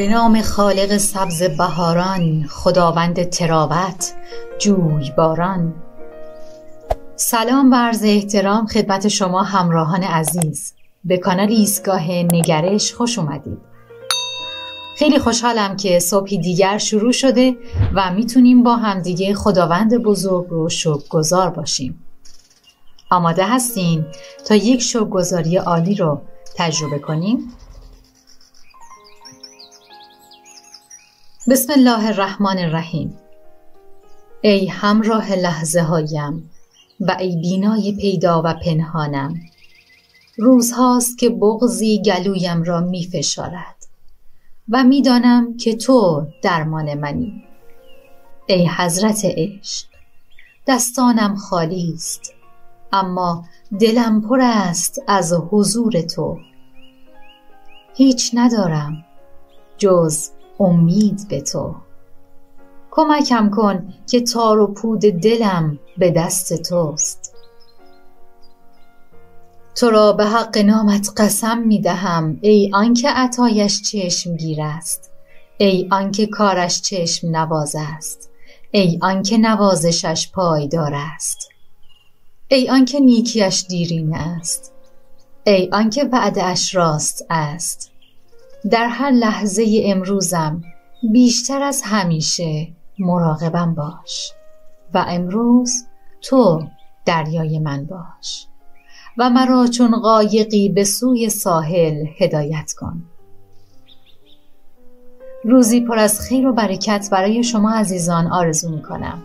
به نام خالق سبز بهاران، خداوند تراوت، جویباران. سلام و عرض احترام خدمت شما همراهان عزیز. به کانال ایستگاه نگرش خوش اومدید. خیلی خوشحالم که صبحی دیگر شروع شده و میتونیم با همدیگه خداوند بزرگ رو شکرگزار باشیم. آماده هستین تا یک شکرگزاری عالی رو تجربه کنیم؟ بسم الله الرحمن الرحیم. ای همراه لحظه هایم و ای بینای پیدا و پنهانم، روزهاست که بغضی گلویم را می فشارد و می دانم که تو درمان منی. ای حضرت عشق، دستانم خالی است اما دلم پر است از حضور تو. هیچ ندارم جز امید به تو. کمکم کن که تار و پود دلم به دست توست. تو را به حق نامت قسم می دهم ای آنکه عطایش چشمگیر است، ای آنکه کارش چشم نواز است، ای آنکه نوازشش پایدار است، ای آنکه نیکیش دیرینه است، ای آنکه وعده‌اش راست است. در هر لحظه امروزم بیشتر از همیشه مراقبم باش و امروز تو دریای من باش و مرا چون قایقی به سوی ساحل هدایت کن. روزی پر از خیر و برکت برای شما عزیزان آرزو می‌کنم.